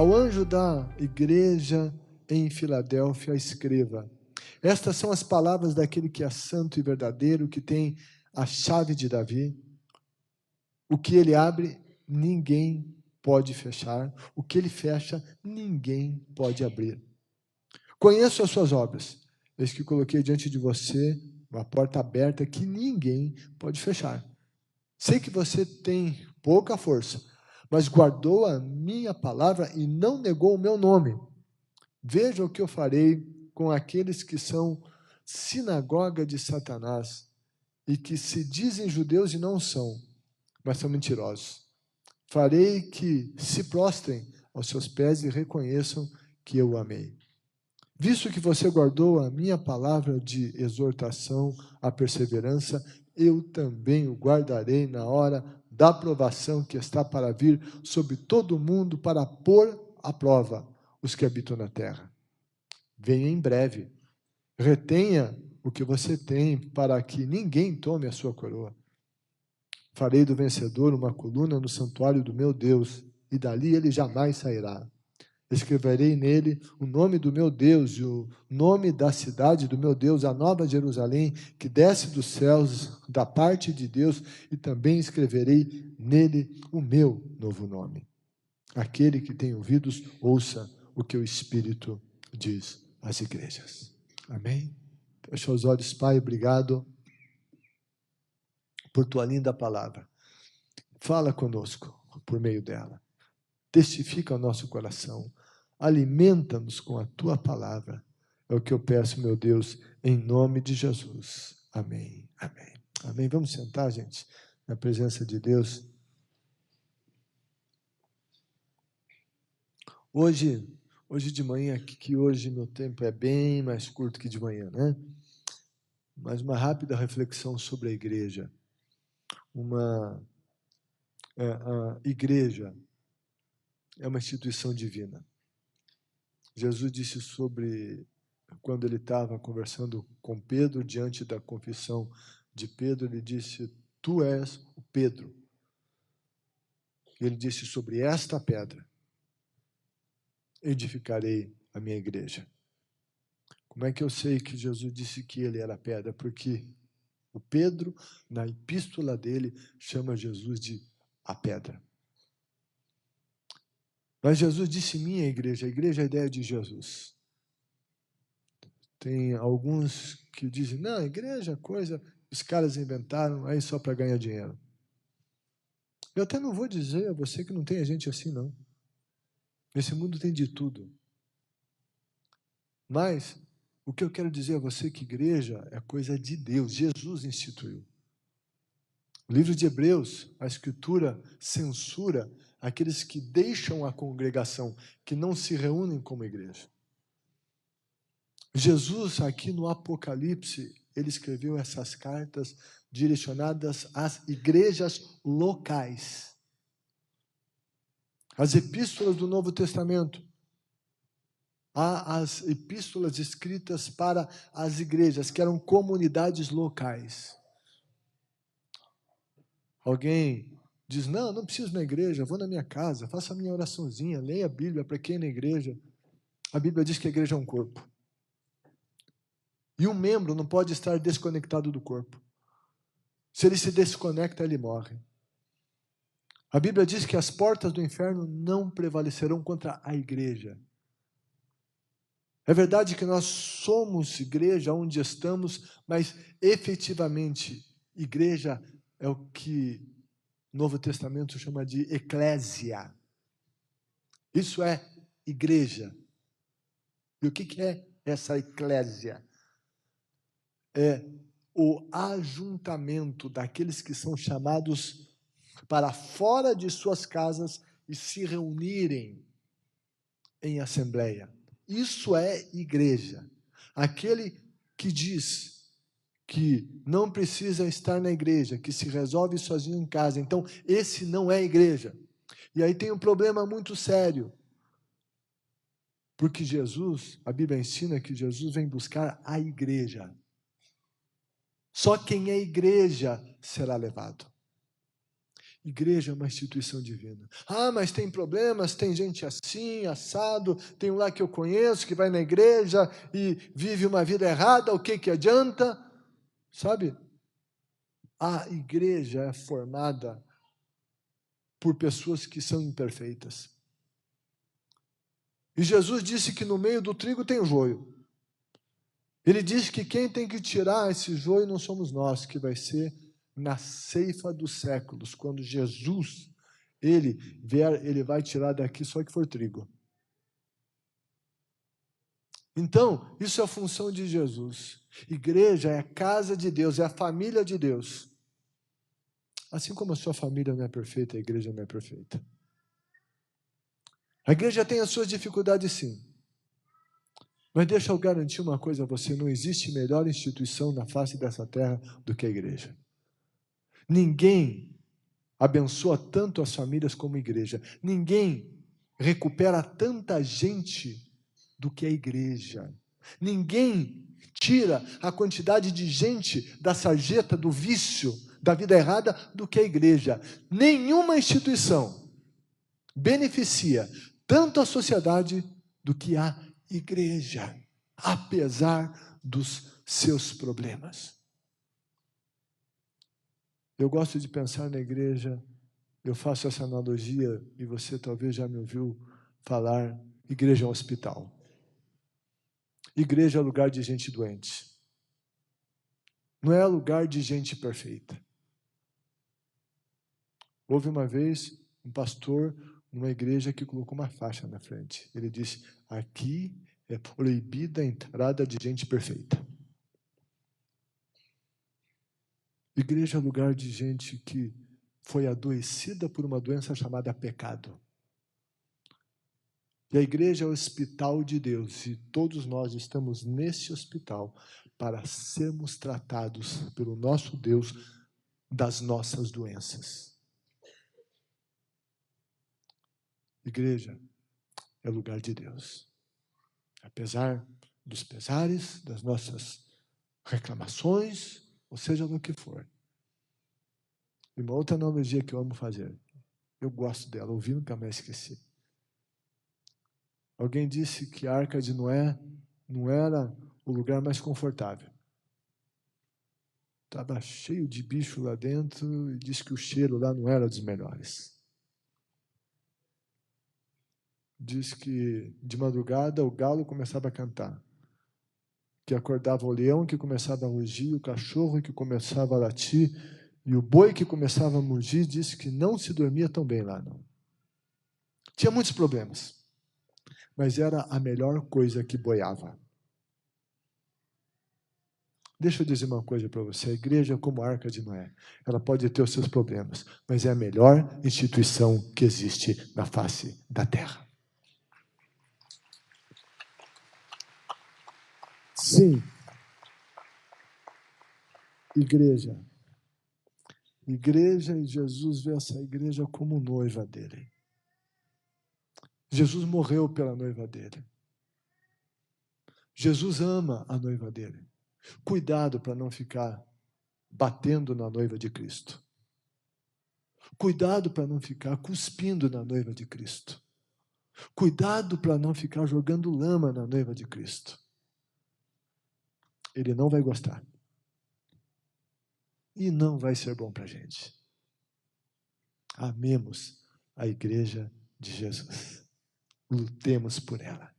Ao anjo da igreja em Filadélfia, escreva: estas são as palavras daquele que é santo e verdadeiro, que tem a chave de Davi. O que ele abre, ninguém pode fechar. O que ele fecha, ninguém pode abrir. Conheço as suas obras. Eis que coloquei diante de você uma porta aberta que ninguém pode fechar. Sei que você tem pouca força, mas guardou a minha palavra e não negou o meu nome. Veja o que eu farei com aqueles que são sinagoga de Satanás e que se dizem judeus e não são, mas são mentirosos. Farei que se prostrem aos seus pés e reconheçam que eu o amei. Visto que você guardou a minha palavra de exortação à perseverança, eu também o guardarei na hora da provação que está para vir sobre todo o mundo para pôr à prova os que habitam na terra. Venha em breve. Retenha o que você tem para que ninguém tome a sua coroa. Farei do vencedor uma coluna no santuário do meu Deus, e dali ele jamais sairá. Escreverei nele o nome do meu Deus e o nome da cidade do meu Deus, a nova Jerusalém, que desce dos céus da parte de Deus, e também escreverei nele o meu novo nome. Aquele que tem ouvidos, ouça o que o Espírito diz às igrejas. Amém? Fecha os olhos, Pai, obrigado por tua linda palavra. Fala conosco por meio dela. Testifica o nosso coração. Alimenta-nos com a tua palavra. É o que eu peço, meu Deus, em nome de Jesus. Amém. Amém. Amém. Vamos sentar, gente, na presença de Deus. Hoje de manhã, que hoje meu tempo é bem mais curto que de manhã, né? Mas uma rápida reflexão sobre a igreja. A igreja é uma instituição divina. Jesus disse sobre, quando ele estava conversando com Pedro, diante da confissão de Pedro, ele disse: tu és o Pedro. Ele disse: sobre esta pedra edificarei a minha igreja. Como é que eu sei que Jesus disse que ele era a pedra? Porque o Pedro, na epístola dele, chama Jesus de a pedra. Mas Jesus disse minha igreja. A igreja é a ideia de Jesus. Tem alguns que dizem: não, a igreja é coisa, os caras inventaram aí só para ganhar dinheiro. Eu até não vou dizer a você que não tem gente assim, não. Nesse mundo tem de tudo. Mas o que eu quero dizer a você é que igreja é coisa de Deus. Jesus instituiu. O livro de Hebreus, a Escritura censura aqueles que deixam a congregação, que não se reúnem como igreja. Jesus, aqui no Apocalipse, ele escreveu essas cartas direcionadas às igrejas locais. As epístolas do Novo Testamento, há as epístolas escritas para as igrejas, que eram comunidades locais. Alguém diz: não, não preciso ir na igreja, vou na minha casa, faço a minha oraçãozinha, leia a Bíblia, para quem ir na igreja? A Bíblia diz que a igreja é um corpo. E um membro não pode estar desconectado do corpo. Se ele se desconecta, ele morre. A Bíblia diz que as portas do inferno não prevalecerão contra a igreja. É verdade que nós somos igreja onde estamos, mas efetivamente, igreja é o que o Novo Testamento chama de eclésia. Isso é igreja. E o que é essa eclésia? É o ajuntamento daqueles que são chamados para fora de suas casas e se reunirem em assembleia. Isso é igreja. Aquele que diz que não precisa estar na igreja, que se resolve sozinho em casa. Então, esse não é igreja. E aí tem um problema muito sério. Porque Jesus, a Bíblia ensina que Jesus vem buscar a igreja. Só quem é igreja será levado. Igreja é uma instituição divina. Ah, mas tem problemas, tem gente assim, assado, tem um lá que eu conheço, que vai na igreja e vive uma vida errada, o que adianta? Sabe? A igreja é formada por pessoas que são imperfeitas. E Jesus disse que no meio do trigo tem o joio. Ele disse que quem tem que tirar esse joio não somos nós, que vai ser na ceifa dos séculos, quando Jesus, ele vier, ele vai tirar daqui só que for trigo. Então, isso é a função de Jesus. Igreja é a casa de Deus, é a família de Deus. Assim como a sua família não é perfeita, a igreja não é perfeita. A igreja tem as suas dificuldades, sim. Mas deixa eu garantir uma coisa a você, não existe melhor instituição na face dessa terra do que a igreja. Ninguém abençoa tanto as famílias como a igreja. Ninguém recupera tanta gente do que a igreja. Ninguém tira a quantidade de gente da sarjeta, do vício, da vida errada, do que a igreja. Nenhuma instituição beneficia tanto a sociedade do que a igreja, apesar dos seus problemas. Eu gosto de pensar na igreja, eu faço essa analogia, e você talvez já me ouviu falar, igreja é um hospital. Igreja é lugar de gente doente. Não é lugar de gente perfeita. Houve uma vez um pastor numa igreja que colocou uma faixa na frente. Ele disse, aqui é proibida a entrada de gente perfeita. Igreja é lugar de gente que foi adoecida por uma doença chamada pecado. E a igreja é o hospital de Deus, e todos nós estamos nesse hospital para sermos tratados pelo nosso Deus das nossas doenças. Igreja é lugar de Deus. Apesar dos pesares, das nossas reclamações, ou seja, do que for. E uma outra analogia que eu amo fazer, eu gosto dela, ouvi, nunca mais esqueci. Alguém disse que a Arca de Noé não era o lugar mais confortável. Estava cheio de bicho lá dentro e disse que o cheiro lá não era dos melhores. Diz que de madrugada o galo começava a cantar, que acordava o leão que começava a rugir, o cachorro que começava a latir, e o boi que começava a mugir. Disse que não se dormia tão bem lá, não. Tinha muitos problemas, mas era a melhor coisa que boiava. Deixa eu dizer uma coisa para você, a igreja é como a Arca de Noé. Ela pode ter os seus problemas, mas é a melhor instituição que existe na face da terra. Sim. Igreja. Igreja, e Jesus vê essa igreja como noiva dele. Jesus morreu pela noiva dele. Jesus ama a noiva dele. Cuidado para não ficar batendo na noiva de Cristo. Cuidado para não ficar cuspindo na noiva de Cristo. Cuidado para não ficar jogando lama na noiva de Cristo. Ele não vai gostar. E não vai ser bom para a gente. Amemos a igreja de Jesus. Lutemos por ela.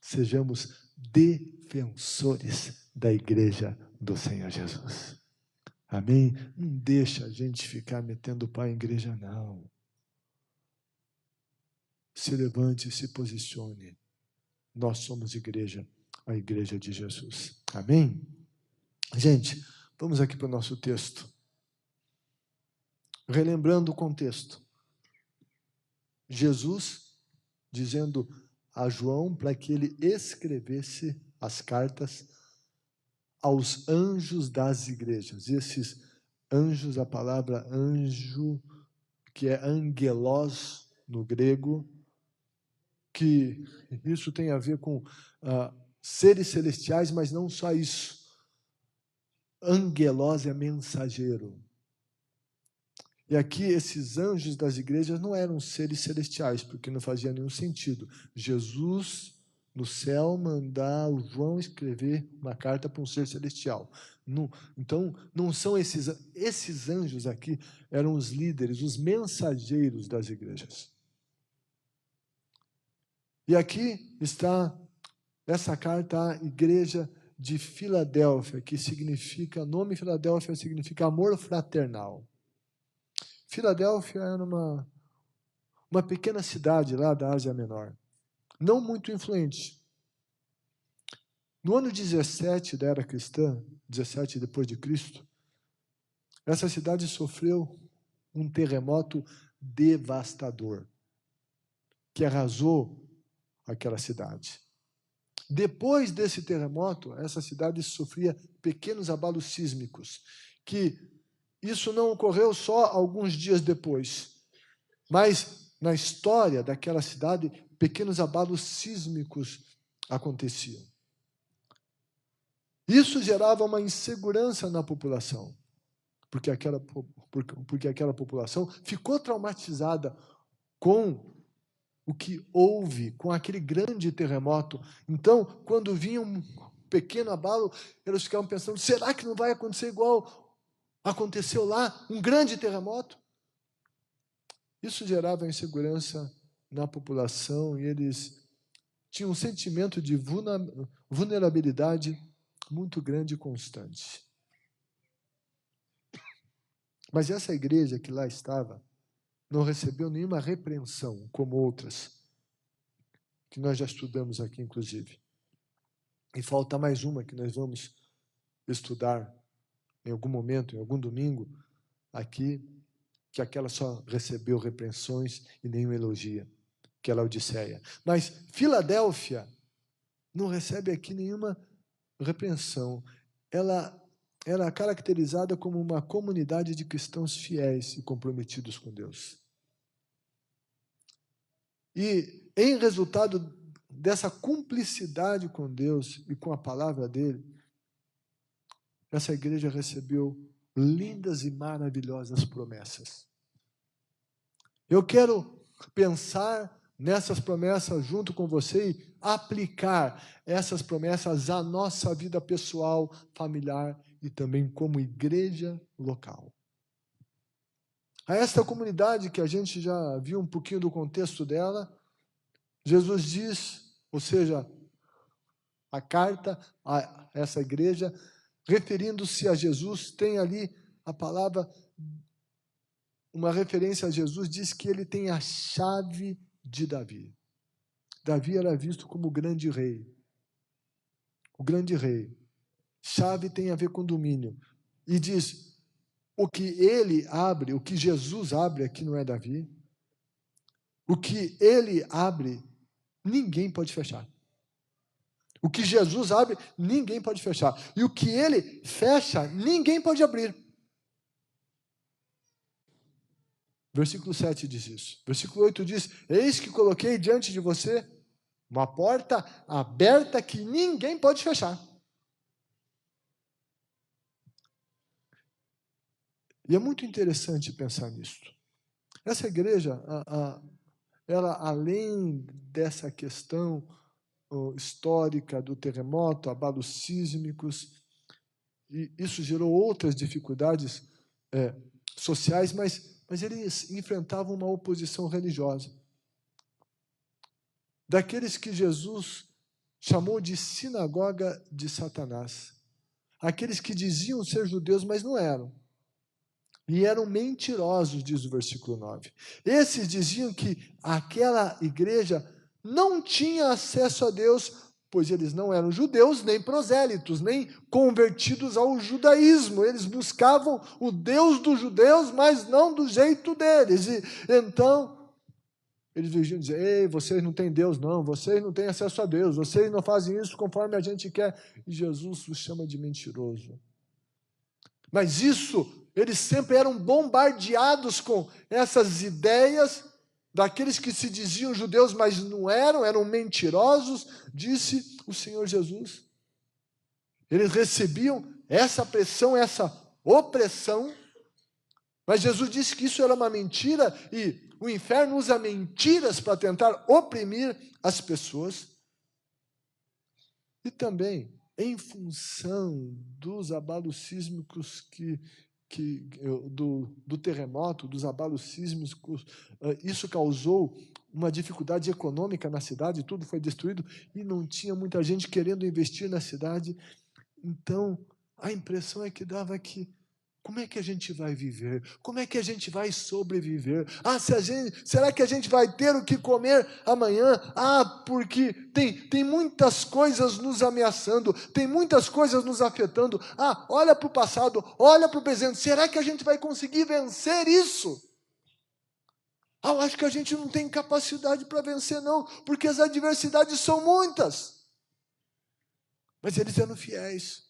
Sejamos defensores da igreja do Senhor Jesus. Amém? Não deixa a gente ficar metendo o pau em igreja, não. Se levante e se posicione. Nós somos igreja, a igreja de Jesus. Amém? Gente, vamos aqui para o nosso texto. Relembrando o contexto. Jesus dizendo a João para que ele escrevesse as cartas aos anjos das igrejas. E esses anjos, a palavra anjo, que é angelos no grego, que isso tem a ver com seres celestiais, mas não só isso. Angelos é mensageiro. E aqui esses anjos das igrejas não eram seres celestiais, porque não fazia nenhum sentido. Jesus, no céu, mandar o João escrever uma carta para um ser celestial. Não, então, não são esses anjos aqui, eram os líderes, os mensageiros das igrejas. E aqui está essa carta à igreja de Filadélfia, que significa, o nome Filadélfia significa amor fraternal. Filadélfia era uma pequena cidade lá da Ásia Menor, não muito influente. No ano 17 da era cristã, 17 depois de Cristo, essa cidade sofreu um terremoto devastador, que arrasou aquela cidade. Depois desse terremoto, essa cidade sofria pequenos abalos sísmicos, que isso não ocorreu só alguns dias depois, mas na história daquela cidade, pequenos abalos sísmicos aconteciam. Isso gerava uma insegurança na população, porque aquela população ficou traumatizada com o que houve, com aquele grande terremoto. Então, quando vinha um pequeno abalo, eles ficavam pensando, será que não vai acontecer igual aconteceu lá, um grande terremoto? Isso gerava insegurança na população e eles tinham um sentimento de vulnerabilidade muito grande e constante. Mas essa igreja que lá estava não recebeu nenhuma repreensão, como outras, que nós já estudamos aqui, inclusive. E falta mais uma que nós vamos estudar em algum momento, em algum domingo, aqui, que aquela só recebeu repreensões e nenhum elogio, que é a Laodiceia. Mas Filadélfia não recebe aqui nenhuma repreensão. Ela era caracterizada como uma comunidade de cristãos fiéis e comprometidos com Deus. E, em resultado dessa cumplicidade com Deus e com a palavra dele, essa igreja recebeu lindas e maravilhosas promessas. Eu quero pensar nessas promessas junto com você e aplicar essas promessas à nossa vida pessoal, familiar e também como igreja local. A esta comunidade que a gente já viu um pouquinho do contexto dela, Jesus diz, ou seja, a carta a essa igreja, referindo-se a Jesus, tem ali a palavra, uma referência a Jesus, diz que ele tem a chave de Davi. Davi era visto como o grande rei. O grande rei. Chave tem a ver com domínio. E diz, o que ele abre, o que Jesus abre, aqui não é Davi, o que ele abre, ninguém pode fechar. O que Jesus abre, ninguém pode fechar. E o que ele fecha, ninguém pode abrir. Versículo 7 diz isso. Versículo 8 diz, eis que coloquei diante de você uma porta aberta que ninguém pode fechar. E é muito interessante pensar nisso. Essa igreja, ela, além dessa questão histórica do terremoto, abalos sísmicos, e isso gerou outras dificuldades sociais, mas eles enfrentavam uma oposição religiosa. Daqueles que Jesus chamou de sinagoga de Satanás. Aqueles que diziam ser judeus, mas não eram. E eram mentirosos, diz o versículo 9. Esses diziam que aquela igreja não tinha acesso a Deus, pois eles não eram judeus, nem prosélitos, nem convertidos ao judaísmo. Eles buscavam o Deus dos judeus, mas não do jeito deles. E então, eles viviam dizer, ei, vocês não têm Deus não, vocês não têm acesso a Deus, vocês não fazem isso conforme a gente quer. E Jesus os chama de mentiroso. Mas isso, eles sempre eram bombardeados com essas ideias daqueles que se diziam judeus, mas não eram mentirosos, disse o Senhor Jesus. Eles recebiam essa pressão, essa opressão, Mas Jesus disse que isso era uma mentira e o inferno usa mentiras para tentar oprimir as pessoas. E também, em função dos abalos sísmicos do terremoto, dos abalos sísmicos, isso causou uma dificuldade econômica na cidade, tudo foi destruído e não tinha muita gente querendo investir na cidade. Então, a impressão é que dava que como é que a gente vai viver? Como é que a gente vai sobreviver? Será que a gente vai ter o que comer amanhã? Porque tem muitas coisas nos ameaçando, tem muitas coisas nos afetando. Olha para o passado, olha para o presente. Será que a gente vai conseguir vencer isso? Eu acho que a gente não tem capacidade para vencer, não, porque as adversidades são muitas. Mas eles eram fiéis.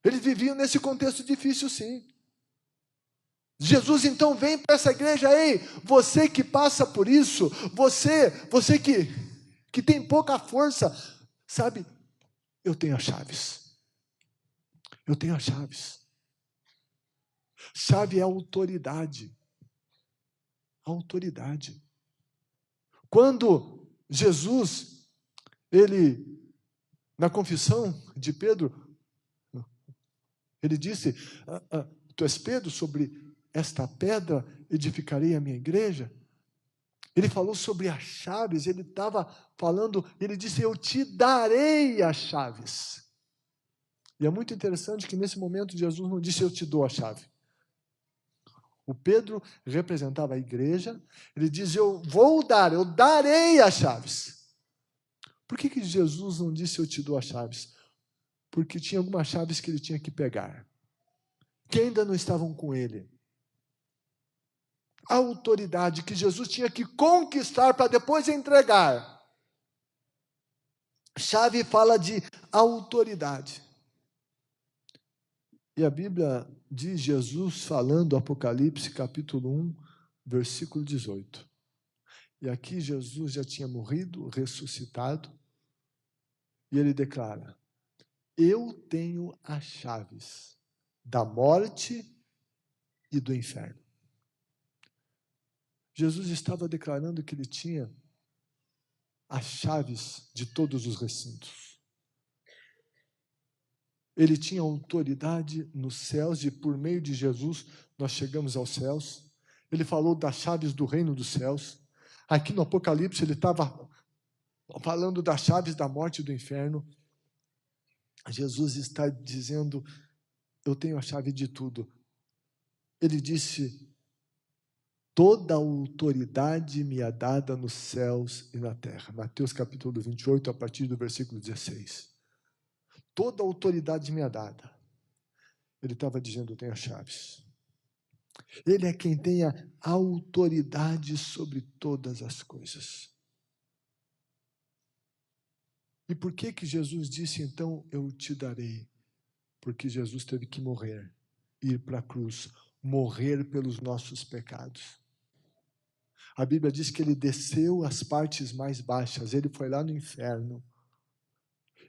Eles viviam nesse contexto difícil, sim. Jesus então vem para essa igreja, ei, você que passa por isso, você que tem pouca força, sabe, eu tenho as chaves. Eu tenho as chaves. Chave é autoridade. Autoridade. Quando Jesus, na confissão de Pedro, ele disse, tu és Pedro, sobre esta pedra edificarei a minha igreja. Ele falou sobre as chaves, ele estava falando, ele disse, eu te darei as chaves. E é muito interessante que nesse momento Jesus não disse, eu te dou a chave. O Pedro representava a igreja, ele diz, eu darei as chaves. Por que Jesus não disse, eu te dou as chaves? Porque tinha algumas chaves que ele tinha que pegar, que ainda não estavam com ele. A autoridade que Jesus tinha que conquistar para depois entregar. Chave fala de autoridade. E a Bíblia diz Jesus falando, Apocalipse capítulo 1, versículo 18. E aqui Jesus já tinha morrido, ressuscitado, e ele declara, eu tenho as chaves da morte e do inferno. Jesus estava declarando que ele tinha as chaves de todos os recintos. Ele tinha autoridade nos céus e por meio de Jesus nós chegamos aos céus. Ele falou das chaves do reino dos céus. Aqui no Apocalipse ele estava falando das chaves da morte e do inferno. Jesus está dizendo, eu tenho a chave de tudo. Ele disse, toda a autoridade me é dada nos céus e na terra. Mateus capítulo 28, a partir do versículo 16. Toda a autoridade me é dada. Ele estava dizendo, eu tenho as chaves. Ele é quem tem a autoridade sobre todas as coisas. E por que Jesus disse, então, eu te darei? Porque Jesus teve que morrer, ir para a cruz, morrer pelos nossos pecados. A Bíblia diz que ele desceu às partes mais baixas, ele foi lá no inferno,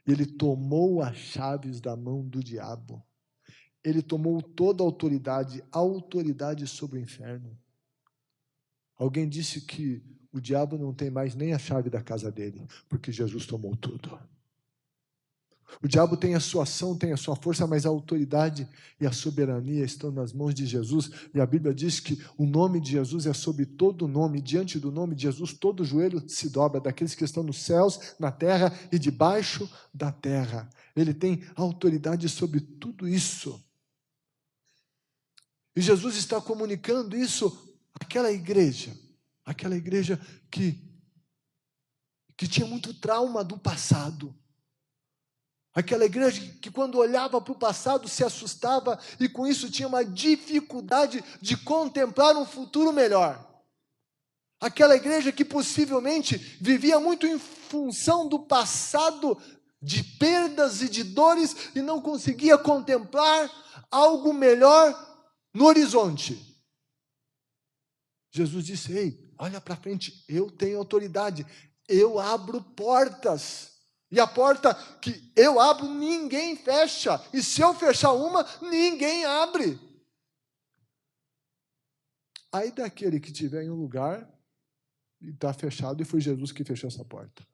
ele tomou as chaves da mão do diabo, ele tomou toda a autoridade sobre o inferno. Alguém disse que o diabo não tem mais nem a chave da casa dele, porque Jesus tomou tudo. O diabo tem a sua ação, tem a sua força, mas a autoridade e a soberania estão nas mãos de Jesus. E a Bíblia diz que o nome de Jesus é sobre todo nome. Diante do nome de Jesus, todo joelho se dobra, daqueles que estão nos céus, na terra e debaixo da terra. Ele tem autoridade sobre tudo isso. E Jesus está comunicando isso àquela igreja que tinha muito trauma do passado. Aquela igreja que quando olhava para o passado se assustava e com isso tinha uma dificuldade de contemplar um futuro melhor. Aquela igreja que possivelmente vivia muito em função do passado, de perdas e de dores e não conseguia contemplar algo melhor no horizonte. Jesus disse, ei, olha para frente, eu tenho autoridade, eu abro portas. E a porta que eu abro, ninguém fecha. E se eu fechar uma, ninguém abre. Ai daquele que estiver em um lugar e está fechado e foi Jesus que fechou essa porta.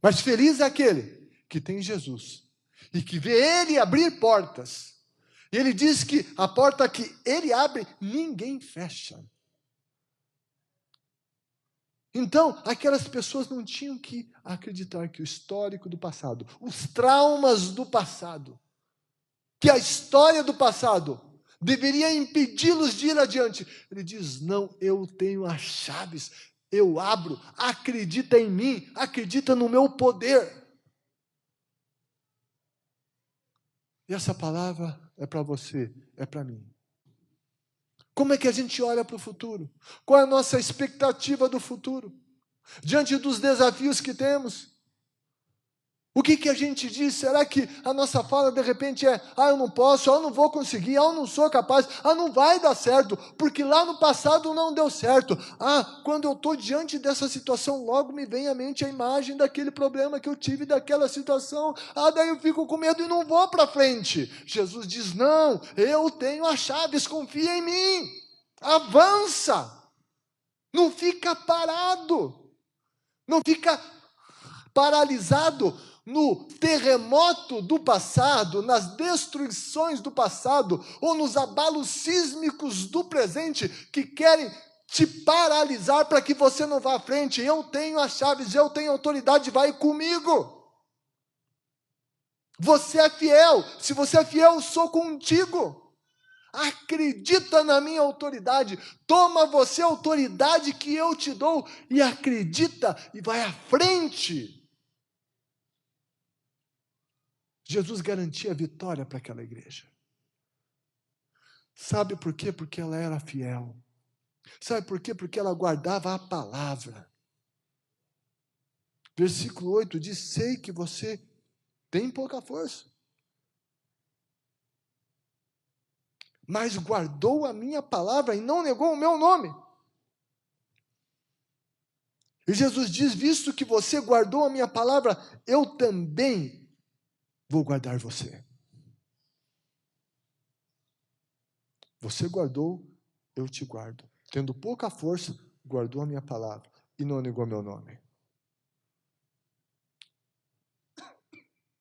Mas feliz é aquele que tem Jesus e que vê Ele abrir portas. E Ele diz que a porta que Ele abre, ninguém fecha. Então, aquelas pessoas não tinham que acreditar que o histórico do passado, os traumas do passado, que a história do passado deveria impedi-los de ir adiante. Ele diz: não, eu tenho as chaves, eu abro, acredita em mim, acredita no meu poder. E essa palavra é para você, é para mim. Como é que a gente olha para o futuro? Qual é a nossa expectativa do futuro? Diante dos desafios que temos? O que a gente diz? Será que a nossa fala de repente é: eu não posso, eu não vou conseguir, eu não sou capaz, não vai dar certo, porque lá no passado não deu certo. Quando eu estou diante dessa situação, logo me vem à mente a imagem daquele problema que eu tive, daquela situação, daí eu fico com medo e não vou para frente. Jesus diz: não, eu tenho as chaves, confia em mim, avança, não fica parado, não fica paralisado no terremoto do passado, nas destruições do passado, ou nos abalos sísmicos do presente, que querem te paralisar para que você não vá à frente. Eu tenho as chaves, eu tenho autoridade, vai comigo. Você é fiel, se você é fiel, eu sou contigo. Acredita na minha autoridade, toma você a autoridade que eu te dou, e acredita, e vai à frente. Jesus garantia vitória para aquela igreja. Sabe por quê? Porque ela era fiel. Sabe por quê? Porque ela guardava a palavra. Versículo 8 diz: sei que você tem pouca força, mas guardou a minha palavra e não negou o meu nome. E Jesus diz: visto que você guardou a minha palavra, eu também vou guardar você. Você guardou, eu te guardo. Tendo pouca força, guardou a minha palavra e não negou meu nome.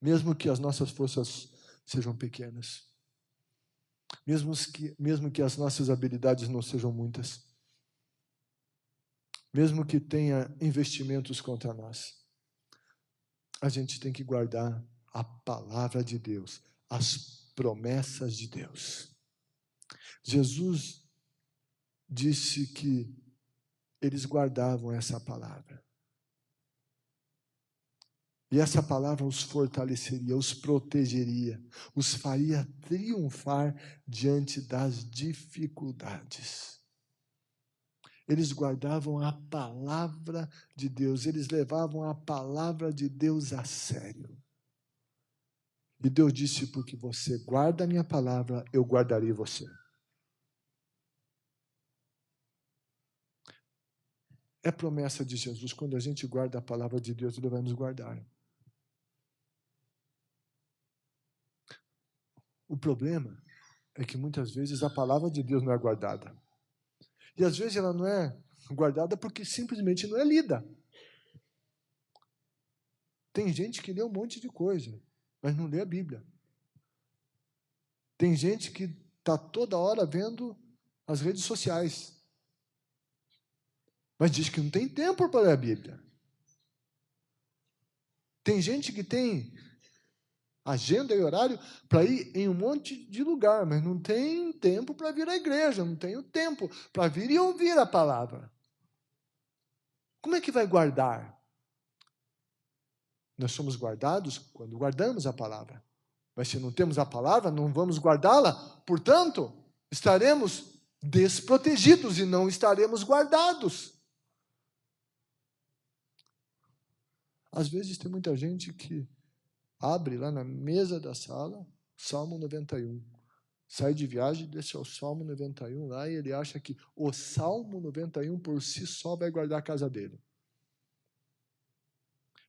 Mesmo que as nossas forças sejam pequenas, mesmo que as nossas habilidades não sejam muitas, mesmo que tenha investimentos contra nós, a gente tem que guardar a palavra de Deus, as promessas de Deus. Jesus disse que eles guardavam essa palavra. E essa palavra os fortaleceria, os protegeria, os faria triunfar diante das dificuldades. Eles guardavam a palavra de Deus, eles levavam a palavra de Deus a sério. E Deus disse: porque você guarda a minha palavra, eu guardarei você. É promessa de Jesus: quando a gente guarda a palavra de Deus, Ele vai nos guardar. O problema é que muitas vezes a palavra de Deus não é guardada. E às vezes ela não é guardada porque simplesmente não é lida. Tem gente que lê um monte de coisa, mas não lê a Bíblia. Tem gente que está toda hora vendo as redes sociais, mas diz que não tem tempo para ler a Bíblia. Tem gente que tem agenda e horário para ir em um monte de lugar, mas não tem tempo para vir à igreja, não tem tempo para vir e ouvir a palavra. Como é que vai guardar? Nós somos guardados quando guardamos a palavra. Mas se não temos a palavra, não vamos guardá-la, portanto, estaremos desprotegidos e não estaremos guardados. Às vezes tem muita gente que abre lá na mesa da sala, Salmo 91. Sai de viagem, deixa o Salmo 91 lá e ele acha que o Salmo 91 por si só vai guardar a casa dele.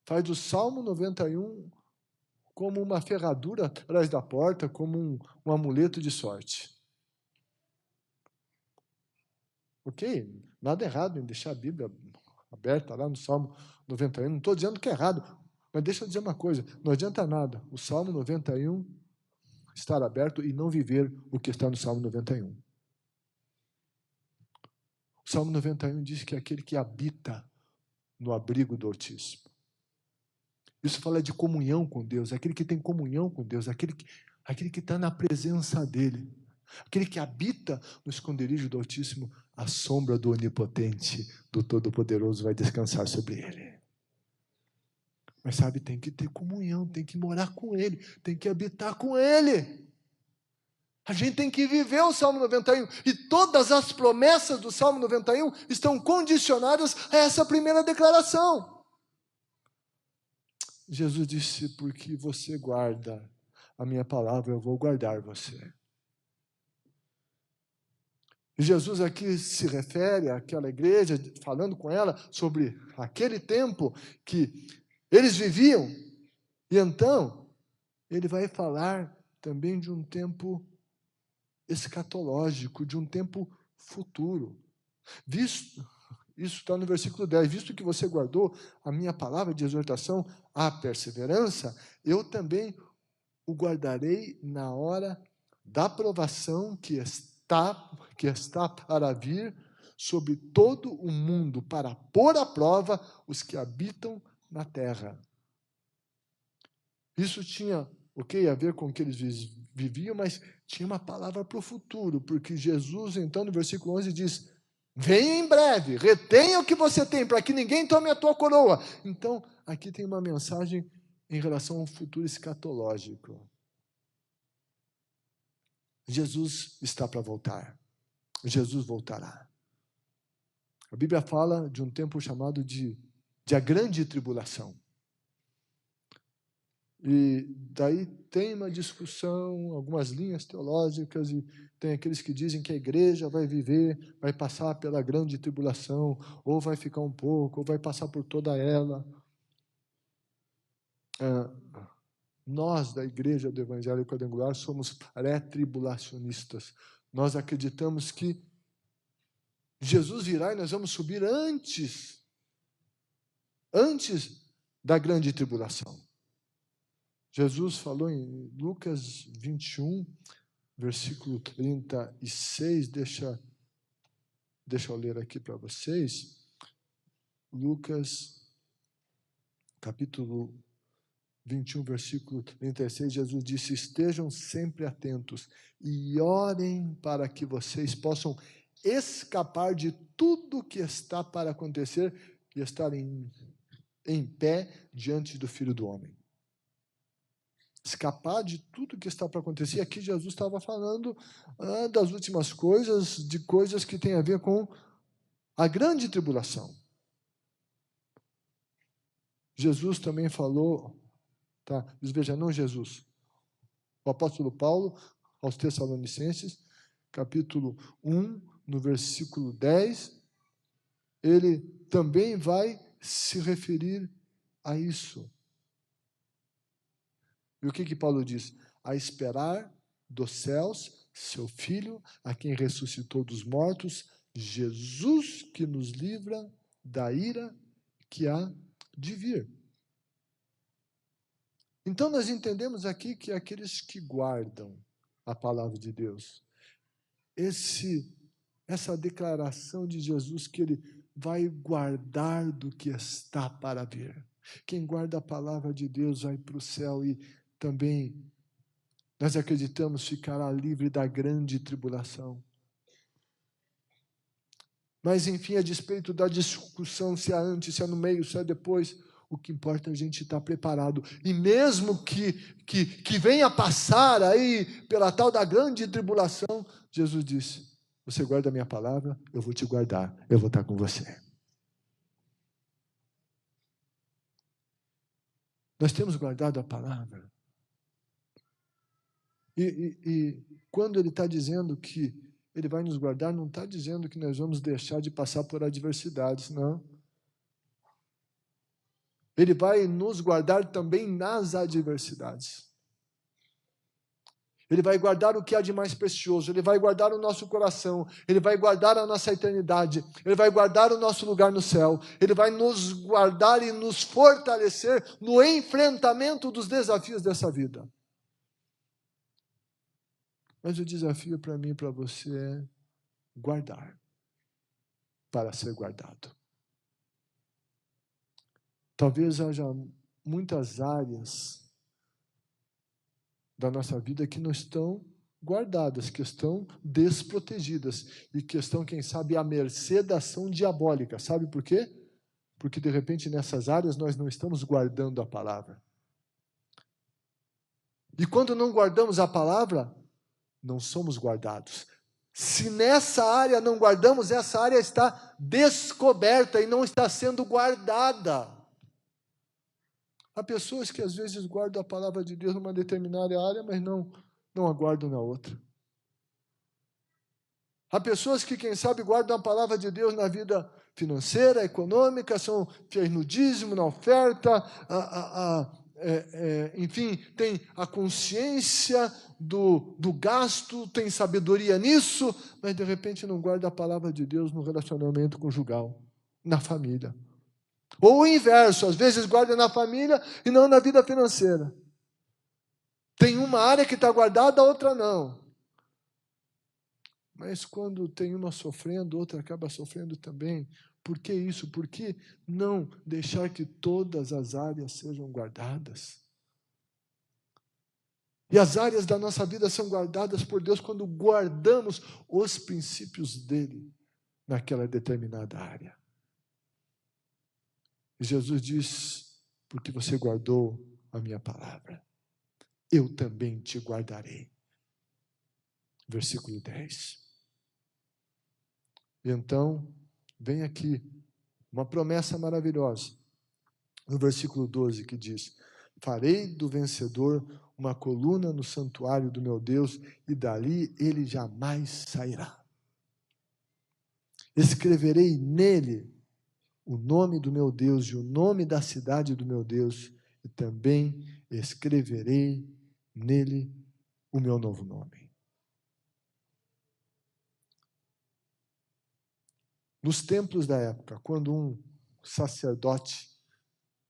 Faz o Salmo 91 como uma ferradura atrás da porta, como um amuleto de sorte. Ok, nada errado em deixar a Bíblia aberta lá no Salmo 91. Não estou dizendo que é errado, mas deixa eu dizer uma coisa: não adianta nada o Salmo 91 estar aberto e não viver o que está no Salmo 91. O Salmo 91 diz que é aquele que habita no abrigo do Altíssimo. Isso fala de comunhão com Deus, aquele que tem comunhão com Deus, aquele que está na presença dEle, aquele que habita no esconderijo do Altíssimo, a sombra do Onipotente, do Todo-Poderoso vai descansar sobre ele. Mas sabe, tem que ter comunhão, tem que morar com Ele, tem que habitar com Ele. A gente tem que viver o Salmo 91, e todas as promessas do Salmo 91 estão condicionadas a essa primeira declaração. Jesus disse: porque você guarda a minha palavra, eu vou guardar você. E Jesus aqui se refere àquela igreja, falando com ela sobre aquele tempo que eles viviam, e então ele vai falar também de um tempo escatológico, de um tempo futuro. Isso está no versículo 10, visto que você guardou a minha palavra de exortação à perseverança, eu também o guardarei na hora da provação que está para vir sobre todo o mundo, para pôr à prova os que habitam na terra. Isso tinha a ver com o que eles viviam, mas tinha uma palavra para o futuro, porque Jesus, então, no versículo 11 diz: venha em breve, retenha o que você tem, para que ninguém tome a tua coroa. Então, aqui tem uma mensagem em relação ao futuro escatológico. Jesus está para voltar. Jesus voltará. A Bíblia fala de um tempo chamado de a grande tribulação. E daí tem uma discussão, algumas linhas teológicas, e tem aqueles que dizem que a igreja vai viver, vai passar pela grande tribulação, ou vai ficar um pouco, ou vai passar por toda ela. Nós, da Igreja do Evangelho Quadrangular, somos pré-tribulacionistas. Nós acreditamos que Jesus virá e nós vamos subir antes da grande tribulação. Jesus falou em Lucas 21, versículo 36, deixa eu ler aqui para vocês. Lucas, capítulo 21, versículo 36, Jesus disse: estejam sempre atentos e orem para que vocês possam escapar de tudo que está para acontecer e estar em pé diante do Filho do Homem. Escapar de tudo que está para acontecer. E aqui Jesus estava falando das últimas coisas, de coisas que têm a ver com a grande tribulação. Jesus também falou, veja, não Jesus, o apóstolo Paulo, aos Tessalonicenses, capítulo 1, no versículo 10, ele também vai se referir a isso. E o que Paulo diz? A esperar dos céus, seu Filho, a quem ressuscitou dos mortos, Jesus, que nos livra da ira que há de vir. Então, nós entendemos aqui que aqueles que guardam a palavra de Deus, essa declaração de Jesus que ele vai guardar do que está para vir. Quem guarda a palavra de Deus vai para o céu e também nós acreditamos ficará livre da grande tribulação. Mas, enfim, a despeito da discussão, se é antes, se é no meio, se é depois, o que importa é a gente estar preparado. E mesmo que venha passar aí pela tal da grande tribulação, Jesus disse: você guarda a minha palavra, eu vou te guardar, eu vou estar com você. Nós temos guardado a palavra. E quando ele está dizendo que ele vai nos guardar, não está dizendo que nós vamos deixar de passar por adversidades, não. Ele vai nos guardar também nas adversidades. Ele vai guardar o que há de mais precioso, Ele vai guardar o nosso coração, Ele vai guardar a nossa eternidade, Ele vai guardar o nosso lugar no céu, Ele vai nos guardar e nos fortalecer no enfrentamento dos desafios dessa vida. Mas o desafio para mim e para você é guardar, para ser guardado. Talvez haja muitas áreas da nossa vida que não estão guardadas, que estão desprotegidas e que estão, quem sabe, à mercê da ação diabólica. Sabe por quê? Porque, de repente, nessas áreas nós não estamos guardando a palavra. E quando não guardamos a palavra, não somos guardados. Se nessa área não guardamos, essa área está descoberta e não está sendo guardada. Há pessoas que às vezes guardam a palavra de Deus numa determinada área, mas não a guardam na outra. Há pessoas que, quem sabe, guardam a palavra de Deus na vida financeira, econômica, são fiéis no dízimo, na oferta, enfim, tem a consciência do gasto, tem sabedoria nisso, mas de repente não guarda a palavra de Deus no relacionamento conjugal, na família. Ou o inverso, às vezes guarda na família e não na vida financeira. Tem uma área que está guardada, a outra não. Mas quando tem uma sofrendo, outra acaba sofrendo também. Por que isso? Por que não deixar que todas as áreas sejam guardadas? E as áreas da nossa vida são guardadas por Deus quando guardamos os princípios dele naquela determinada área. E Jesus diz, porque você guardou a minha palavra, eu também te guardarei. Versículo 10. E então, vem aqui uma promessa maravilhosa, no versículo 12, que diz: farei do vencedor uma coluna no santuário do meu Deus, e dali ele jamais sairá. Escreverei nele o nome do meu Deus e o nome da cidade do meu Deus, e também escreverei nele o meu novo nome. Nos templos da época, quando um sacerdote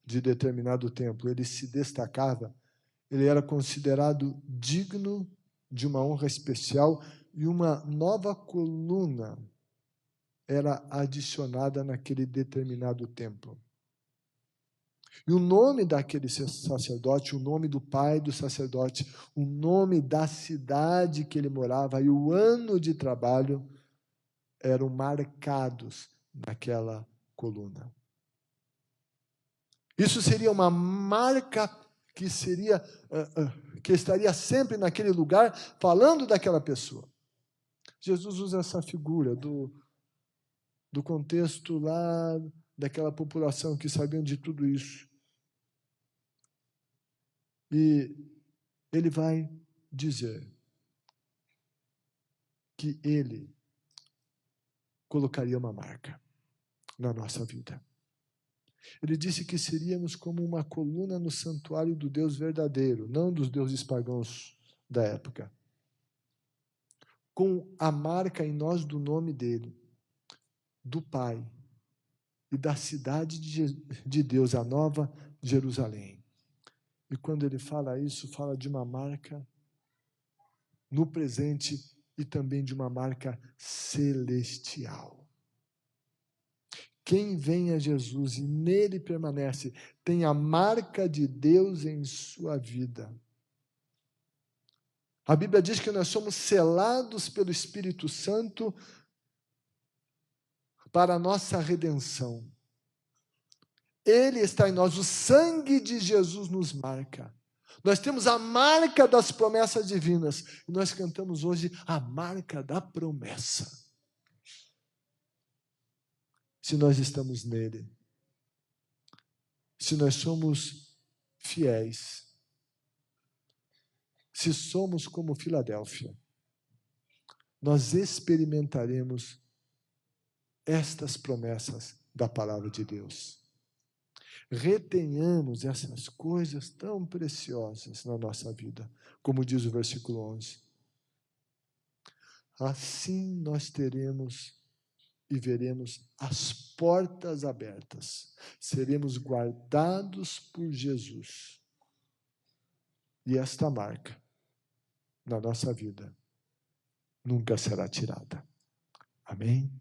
de determinado templo ele se destacava, ele era considerado digno de uma honra especial e uma nova coluna era adicionada naquele determinado templo. E o nome daquele sacerdote, o nome do pai do sacerdote, o nome da cidade que ele morava e o ano de trabalho eram marcados naquela coluna. Isso seria uma marca que estaria sempre naquele lugar, falando daquela pessoa. Jesus usa essa figura do contexto lá, daquela população que sabiam de tudo isso. E ele vai dizer que ele colocaria uma marca na nossa vida. Ele disse que seríamos como uma coluna no santuário do Deus verdadeiro, não dos deuses pagãos da época, com a marca em nós do nome dele, do Pai e da cidade de Deus, a nova Jerusalém. E quando ele fala isso, fala de uma marca no presente e também de uma marca celestial. Quem vem a Jesus e nele permanece, tem a marca de Deus em sua vida. A Bíblia diz que nós somos selados pelo Espírito Santo para a nossa redenção. Ele está em nós, o sangue de Jesus nos marca. Nós temos a marca das promessas divinas. E nós cantamos hoje a marca da promessa. Se nós estamos nele, se nós somos fiéis, se somos como Filadélfia, nós experimentaremos estas promessas da palavra de Deus. Retenhamos essas coisas tão preciosas na nossa vida, como diz o versículo 11. Assim nós teremos e veremos as portas abertas, seremos guardados por Jesus. E esta marca na nossa vida nunca será tirada. Amém?